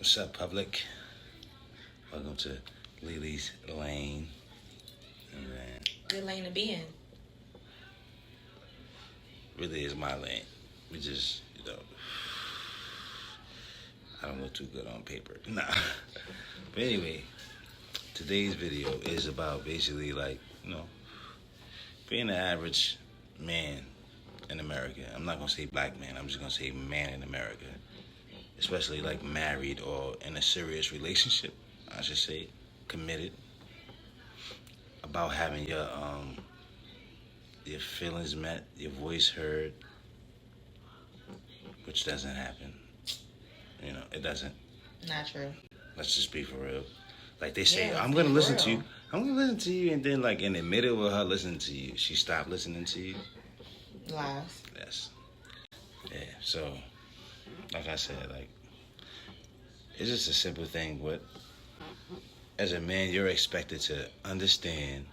What's up, public? Welcome to Lily's Lane. Good lane to be in. Really is my lane. We just, I don't look too good on paper. Nah. But anyway, today's video is about basically being an average man in America. I'm not gonna say black man, I'm just gonna say man in America. Especially married or in a serious relationship, I should say, committed. About having your feelings met, your voice heard, which doesn't happen. It doesn't. Not true. Let's just be for real. Like they say, I'm gonna listen to you. I'm gonna listen to you, and then in the middle of her listening to you, she stopped listening to you. Lies. Yes. Yeah. So, like I said, it's just a simple thing. But as a man, you're expected to understand.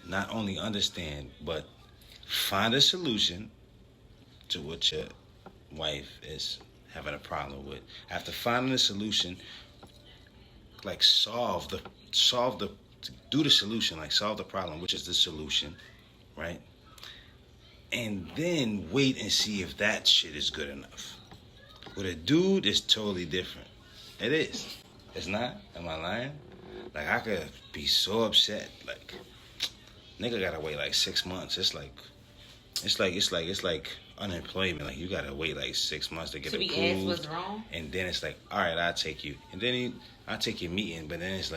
Not only understand, but find a solution to what your wife is having a problem with. After finding a solution, solve the problem, which is the solution, right? And then wait and see if that shit is good enough. With a dude, it's totally different. It is. It's not. Am I lying? I could be so upset. Nigga gotta wait 6 months. It's like unemployment. You gotta wait 6 months to get approved. To be asked what's wrong? And then it's all right, I'll take you. And then I'll take your meeting, but then it's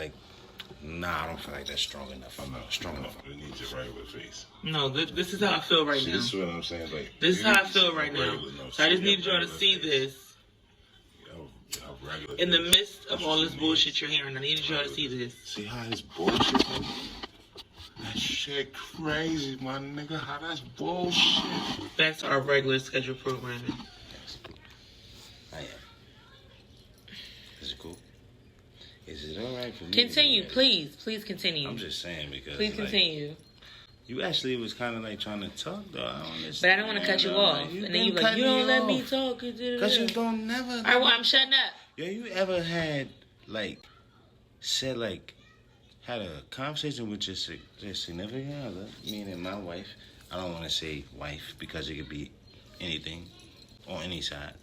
nah, I don't feel like that's strong enough. I'm not strong enough. You need your regular face. No, this is how I feel right now. This is what I'm saying. This is how I feel right now. So I just need y'all to see this. In the midst of all this bullshit you're hearing, I need y'all to see this. See how this bullshit? That shit crazy, my nigga. How that's bullshit. Back to our regular scheduled programming. Yes. I am. Is it cool? Is it alright for me? Continue, please. Please continue. I'm just saying because. Please continue. You actually was kind of trying to talk though. I don't understand. But I don't want to cut you off. And then you don't let me talk. Because you don't never. All right, well, I'm shutting up. Yo, you ever had had a conversation with your significant other, meaning my wife? I don't want to say wife because it could be anything on any side,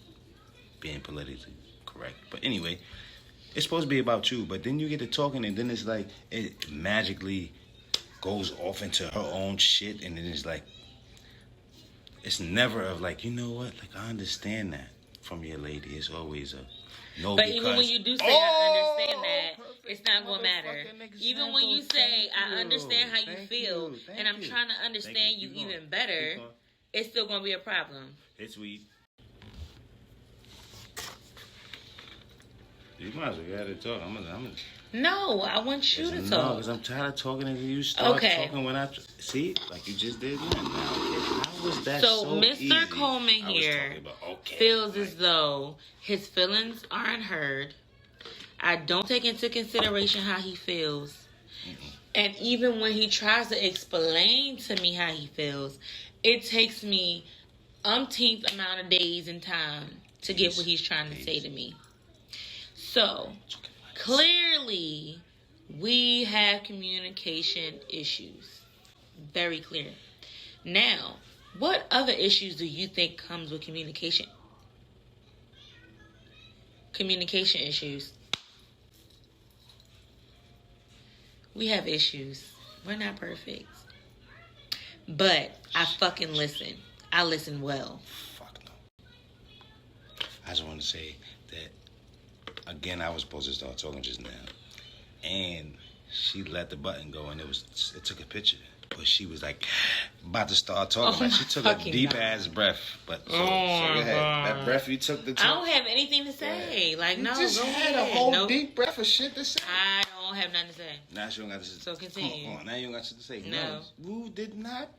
being politically correct. But anyway, it's supposed to be about you. But then you get to talking, and then it's it magically goes off into her own shit, and then it's never of you know what? I understand that from your lady. It's always a no. But even when you do say I understand that, it's not going to matter. Even when you say I understand how you feel, and I'm trying to understand you even better, it's still going to be a problem. It's weed. You might as well get to talk. No, I want you to talk. No, because I'm tired of talking and you start talking when I... See? Like you just did now. How was that so Mr. easy? Coleman here feels as though his feelings aren't heard. I don't take into consideration how he feels. And even when he tries to explain to me how he feels, it takes me umpteenth amount of days and time to get what he's trying to say to me. So, clearly, we have communication issues. Very clear. Now, what other issues do you think comes with communication? Communication issues. We have issues. We're not perfect. But I fucking listen. I listen well. Fuck no. I just want to say that again, I was supposed to start talking just now, and she let the button go, and it took a picture, but she was about to start talking. She took a deep ass breath, but so go ahead. That breath you took. I don't have anything to say. You no, just go had ahead. a whole deep breath of shit to say. I don't have nothing to say. Now she don't got to say. So continue. Come on, now you don't got shit to say. No. Who did not?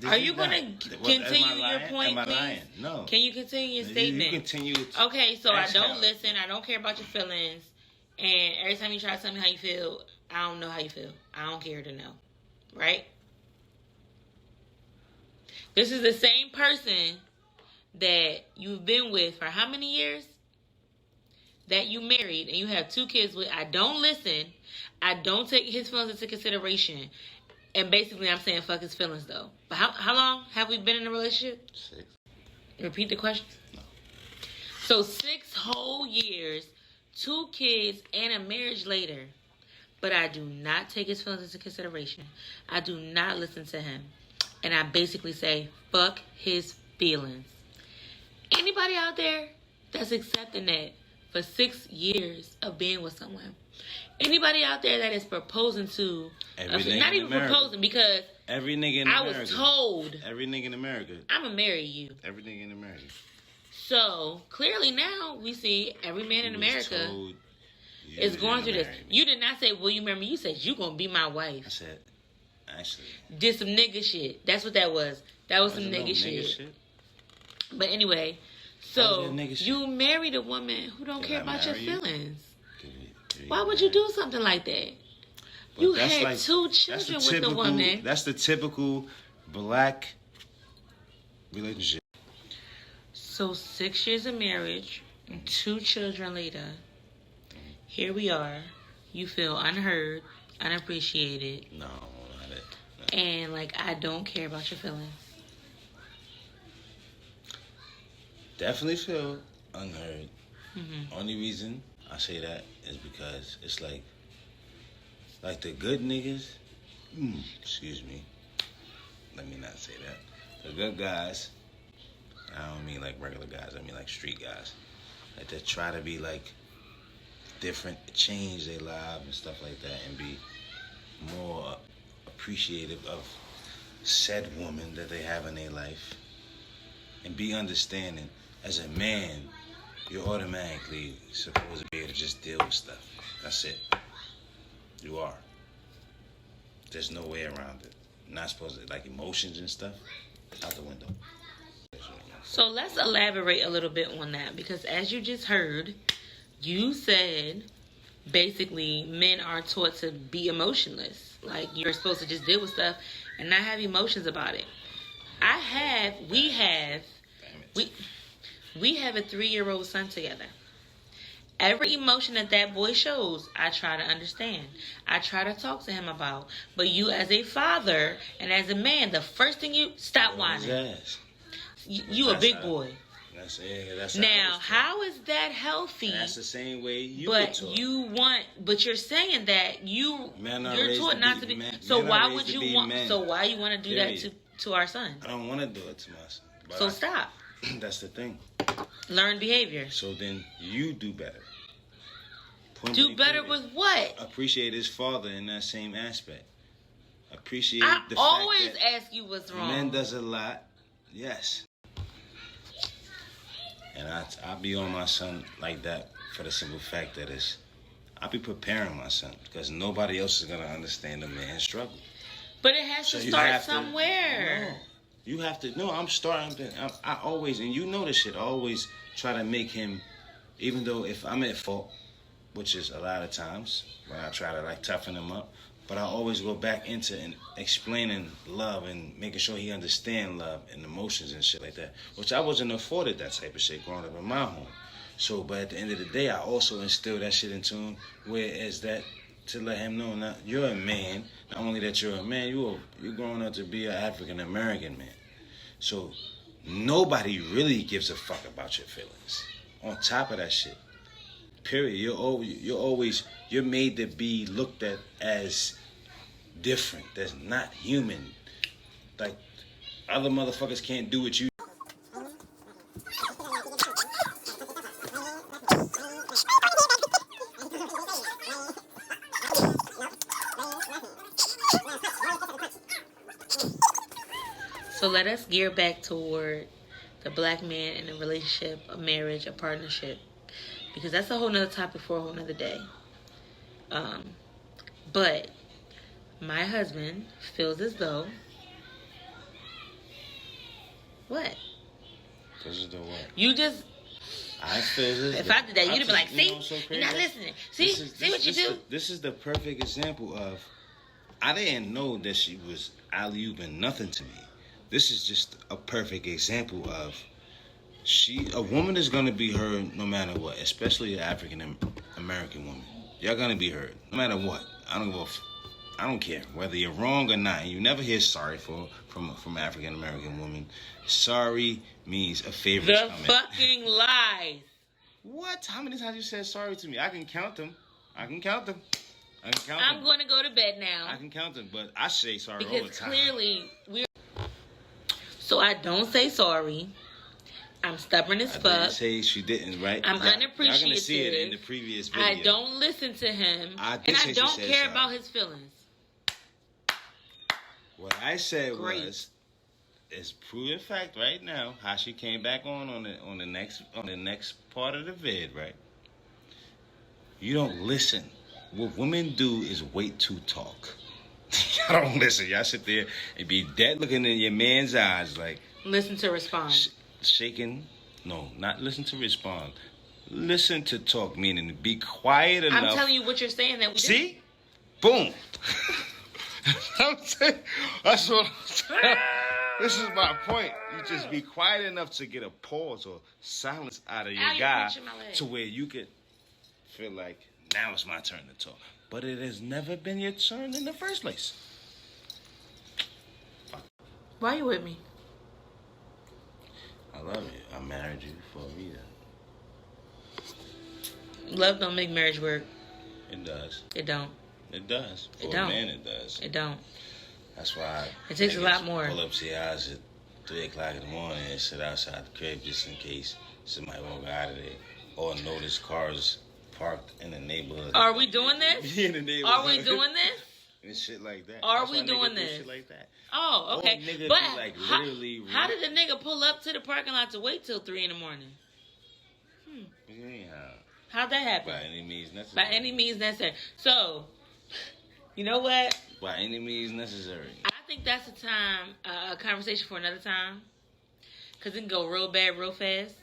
Are you going to continue your point, Am I please? lying? No. Can you continue your statement? You continue. Okay, so I don't listen. I don't care about your feelings. And every time you try to tell me how you feel, I don't know how you feel. I don't care to know. Right? This is the same person that you've been with for how many years? that you married and you have 2 kids with, I don't listen, I don't take his feelings into consideration, and basically I'm saying fuck his feelings though. But how long have we been in a relationship? 6. Repeat the question. No. So 6 whole years, 2 kids, and a marriage later, but I do not take his feelings into consideration. I do not listen to him. And I basically say, fuck his feelings. Anybody out there that's accepting that for 6 years of being with someone? Anybody out there that is proposing to... not even proposing, because every nigga in America. I was told... Every nigga in America. I'm going to marry you. Every nigga in America. So, clearly now, we see every man in America is going through this. You did not say, will you marry me? You said, you going to be my wife. I said, actually. Did some nigga shit. That's what that was. That was some nigga shit. But anyway, so you married a woman who don't care about your feelings. Why would you do something like that? But you had like, 2 children with the woman. That's the typical black relationship. So 6 years of marriage, 2 children later, here we are. You feel unheard, unappreciated. No, not it. No. And like, I don't care about your feelings. Definitely feel unheard. Only reason I say that is because it's like the good niggas. Excuse me. Let me not say that. The good guys. I don't mean like regular guys. I mean like street guys. Like they try to be like different, change their lives and stuff like that, and be more appreciative of said woman that they have in their life, and be understanding. As a man, you're automatically supposed to be able to just deal with stuff. That's it. You are. There's no way around it. You're not supposed to, like, emotions and stuff, out the window. So let's elaborate a little bit on that, because as you just heard, you said basically men are taught to be emotionless. Like, you're supposed to just deal with stuff and not have emotions about it. We have a 3-year-old son together. Every emotion that boy shows, I try to understand. I try to talk to him about. But you as a father and as a man, the first thing you... Stop whining. You a big boy. That's now, how is that healthy? That's the same way you But you're saying that you're taught not to be... So why would you want... So why you want to do that to our son? I don't want to do it to my son. So stop. That's the thing. Learn behavior. So then you do better. Do better with what? Appreciate his father in that same aspect. Appreciate the fact that... I always ask you what's wrong. Man does a lot. Yes. And I be on my son like that for the simple fact that I be preparing my son, because nobody else is going to understand the man's struggle. But it has to start somewhere. You have to. No, I'm starting. I always, and you know this shit, I always try to make him, even though if I'm at fault, which is a lot of times, when I try to like toughen him up, but I always go back into explaining love and making sure he understand love and emotions and shit like that, which I wasn't afforded that type of shit growing up in my home. So, but at the end of the day, I also instill that shit into him, whereas that, to let him know, now you're a man. Not only that you're a man, you're growing up to be an African American man. So nobody really gives a fuck about your feelings. On top of that shit, period. You're made to be looked at as different. That's not human. Like other motherfuckers can't do what you. So let us gear back toward the black man in a relationship, a marriage, a partnership, because that's a whole nother topic for a whole nother day. But my husband feels as though... What? Feels as though what? You just... I feel as if I did that, you'd be like, see? You're not listening. See what you do? This is the perfect example of... I didn't know that she was alley-ooping nothing to me. This is just a perfect example of A woman is gonna be heard no matter what, especially an African American woman. Y'all gonna be heard no matter what. I don't care whether you're wrong or not. You never hear sorry from African American woman. Sorry means a favor. The fucking lies. What? How many times you said sorry to me? I can count them. I'm going to go to bed now. I can count them, but I say sorry all the because time. Clearly so I don't say sorry. I'm stubborn as fuck. I didn't say she didn't, right? I'm unappreciative. Y'all gonna see it in the previous video. I don't listen to him, and I don't care about his feelings. What I said was, it's proven fact right now how she came back on the next part of the vid, right? You don't listen. What women do is wait to talk. Y'all don't listen. Y'all sit there and be dead looking in your man's eyes like. Listen to respond. Shaking. No, not listen to respond. Listen to talk, meaning be quiet enough. I'm telling you what you're saying that we see? Boom. That's what I'm saying. This is my point. You just be quiet enough to get a pause or silence out of your guy to where you could feel like now it's my turn to talk. But it has never been your turn in the first place. Why are you with me? I love you. I married you for a reason. Love don't make marriage work. It does. It don't. It does. For it don't. A man, it does. It don't. That's why it takes a lot more. Pull up to your house at 3 o'clock in the morning and sit outside the crib just in case somebody won't go out of there or notice cars parked in the neighborhood. Are we doing this? In the neighborhood. Are we doing this? And shit like that. Are we doing this? Shit like that. Oh, okay. But like how did the nigga pull up to the parking lot to wait till 3 in the morning? Yeah. How'd that happen? By any means necessary. By any means necessary. So, you know what? By any means necessary. I think that's a conversation for another time. Because it can go real bad real fast.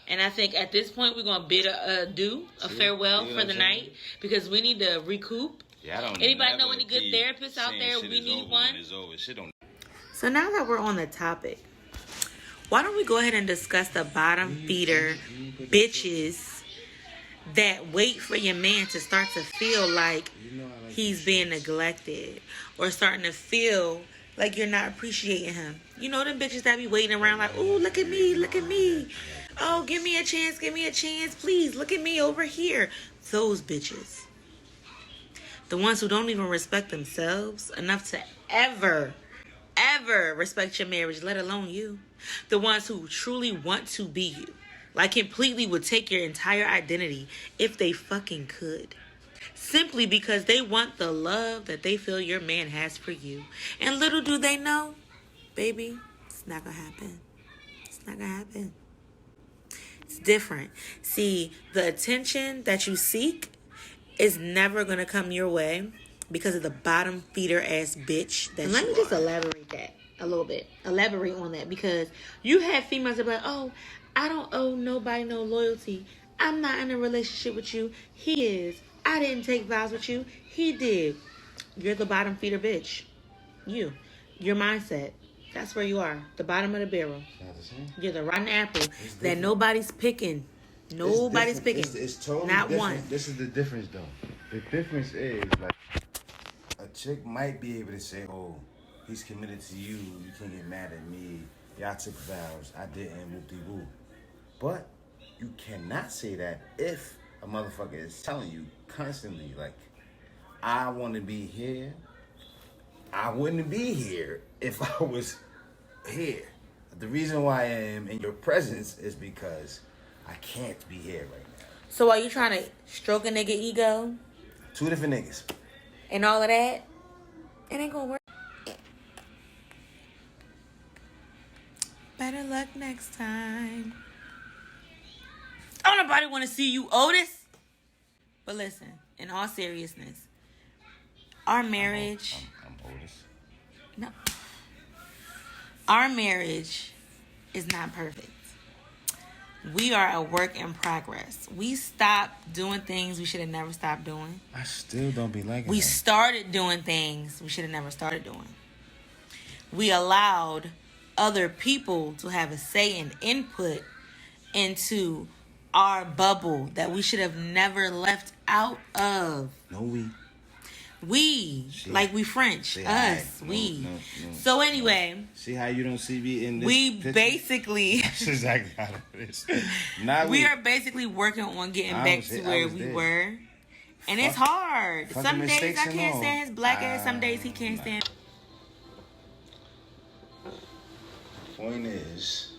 And I think at this point we're going to bid a farewell for the night. Because we need to recoup. Yeah, I don't Anybody know any good therapists out there? We need one. So now that we're on the topic, why don't we go ahead and discuss the bottom feeder bitches that wait for your man to start to feel like he's being neglected or starting to feel like you're not appreciating him. You know them bitches that be waiting around like, ooh, look at me, look at me. Oh, give me a chance, please. Look at me over here. Those bitches. The ones who don't even respect themselves enough to ever respect your marriage, let alone you. The ones who truly want to be you. Like completely would take your entire identity if they fucking could. Simply because they want the love that they feel your man has for you. And little do they know, baby, it's not gonna happen. It's not gonna happen. It's different. See, the attention that you seek is never going to come your way because of the bottom feeder ass bitch that Let me just elaborate that a little bit. Elaborate on that because you have females that be like, oh, I don't owe nobody no loyalty. I'm not in a relationship with you. He is. I didn't take vows with you. He did. You're the bottom feeder bitch. Your mindset. That's where you are. The bottom of the barrel. You're the rotten apple that nobody's picking. Nobody's picking. It's totally not different. One. This is the difference, though. The difference is, like, a chick might be able to say, oh, he's committed to you. You can't get mad at me. Y'all took vows. I didn't. Whoop-de-woo. But you cannot say that if a motherfucker is telling you constantly, like, I want to be here. I wouldn't be here if I was here. The reason why I am in your presence is because I can't be here right now. So are you trying to stroke a nigga ego? 2 different niggas. And all of that? It ain't gonna work. Better luck next time. Don't nobody want to see you, Otis. But listen, in all seriousness, our marriage... I'm Otis. No. Our marriage is not perfect. We are a work in progress. We stopped doing things we should have never stopped doing. I still don't be liking We that. started doing things we should have never started doing. We allowed other people to have a say and input into our bubble that we should have never left out of. No, we. We, like we French, See, us, we. So anyway. See how you don't see me in this we picture? Basically. That's exactly how it is. We are basically working on getting back to where we were. And it's hard. Some days I can't stand his black ass. Some days he can't stand. Point is,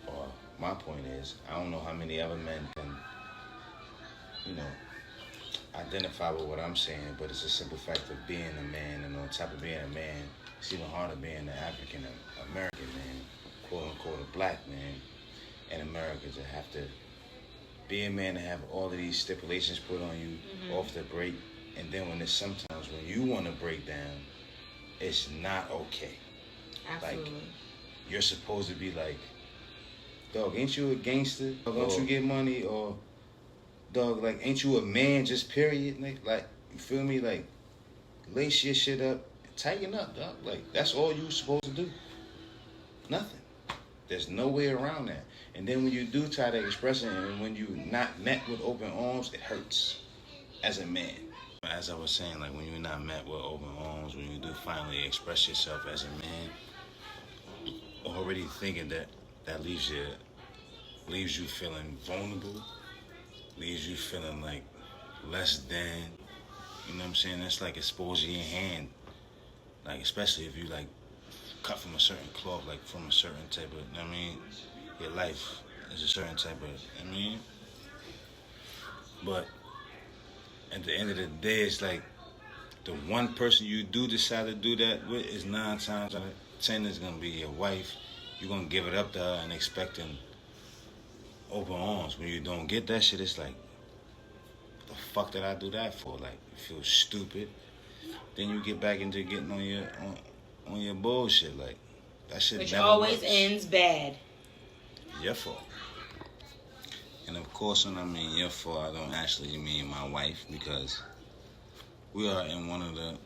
or my point is, I don't know how many other men can, identify with what I'm saying, but it's a simple fact of being a man, and on top of being a man, it's even harder being an African American man, quote unquote a black man in America, to have to be a man and have all of these stipulations put on you off the break, and then sometimes when you want to break down, it's not okay. Absolutely. Like, you're supposed to be like, dog, ain't you a gangster? Don't you get money? Or, dog, like, ain't you a man just period? Like, you feel me? Like, lace your shit up, tighten up, dog. Like, that's all you supposed to do. Nothing. There's no way around that. And then when you do try to express it, and when you're not met with open arms, it hurts as a man. As I was saying, like, when you're not met with open arms, when you do finally express yourself as a man, already thinking that leaves you feeling vulnerable, leaves you feeling like less than, you know what I'm saying? That's like exposing your hand, like, especially if you like cut from a certain cloth, like from a certain type of, you know what I mean? Your life is a certain type of, you know what I mean? But at the end of the day, it's like the one person you do decide to do that with is 9 times out of 10 is gonna be your wife. You're gonna give it up to her and expecting open arms. When you don't get that shit, it's like, what the fuck did I do that for? Like, you feel stupid. Then you get back into getting on your bullshit. Like, that shit which never always works. ends bad. Your fault. And of course, when I mean your fault, I don't actually mean my wife, because we are in one of the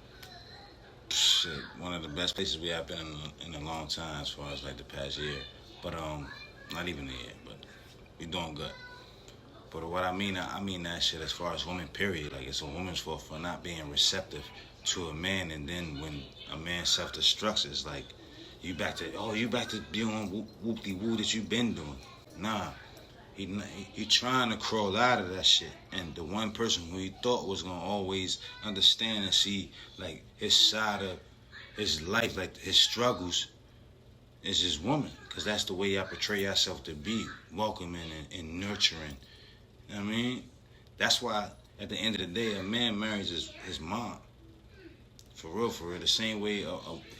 best places we have been in a long time, as far as like the past year. But not even a year, but we're doing good. But what I mean that shit as far as women, period. Like, it's a woman's fault for not being receptive to a man, and then when a man self-destructs, it's like you back to be on whoop-de-woo that you been doing. Nah. He trying to crawl out of that shit, and the one person who he thought was gonna always understand and see like his side of his life, like his struggles, is his woman, because that's the way y'all portray yourself to be, welcoming and nurturing. You know what I mean? That's why at the end of the day, a man marries his mom. For real, the same way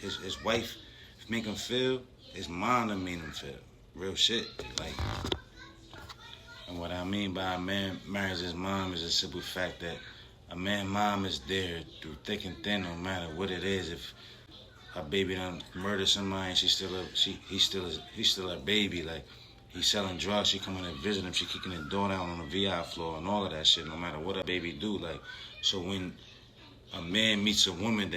his wife make him feel, his mom done made him feel. Real shit, like. And what I mean by a man marries his mom is a simple fact that a man's mom is there through thick and thin, no matter what it is. If her baby done murdered somebody, he's still a baby. Like, he's selling drugs, she coming to visit him, she kicking the door down on the VI floor and all of that shit, no matter what a baby do. Like, so when a man meets a woman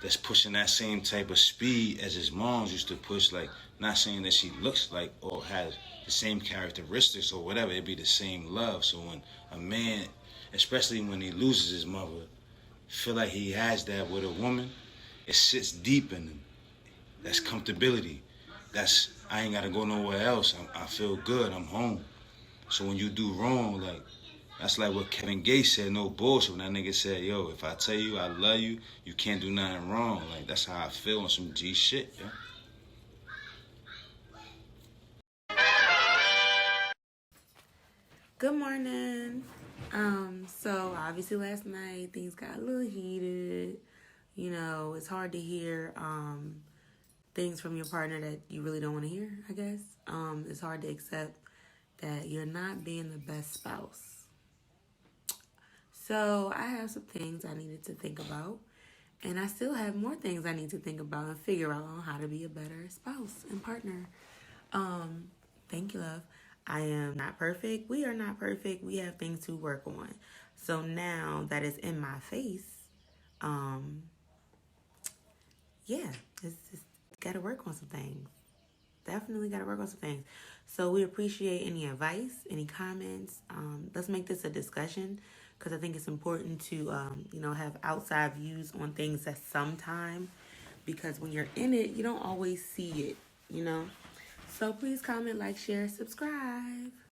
that's pushing that same type of speed as his moms used to push, like, not saying that she looks like or has the same characteristics or whatever, it'd be the same love. So when a man, especially when he loses his mother, feel like he has that with a woman, it sits deep in him. That's comfortability. That's, I ain't gotta go nowhere else. I feel good, I'm home. So when you do wrong, like, that's like what Kevin Gates said, no bullshit, when that nigga said, yo, if I tell you I love you, you can't do nothing wrong. Like, that's how I feel on some G shit, yo. Good morning. So obviously last night things got a little heated. You know, it's hard to hear things from your partner that you really don't want to hear, I guess. It's hard to accept that you're not being the best spouse. So I have some things I needed to think about, and I still have more things I need to think about and figure out on how to be a better spouse and partner. Thank you, love. I am not perfect. We are not perfect. We have things to work on. So now that it's in my face, yeah, it's got to work on some things. Definitely got to work on some things. So we appreciate any advice, any comments. Let's make this a discussion because I think it's important to, have outside views on things at some time because when you're in it, you don't always see it, So please comment, like, share, subscribe.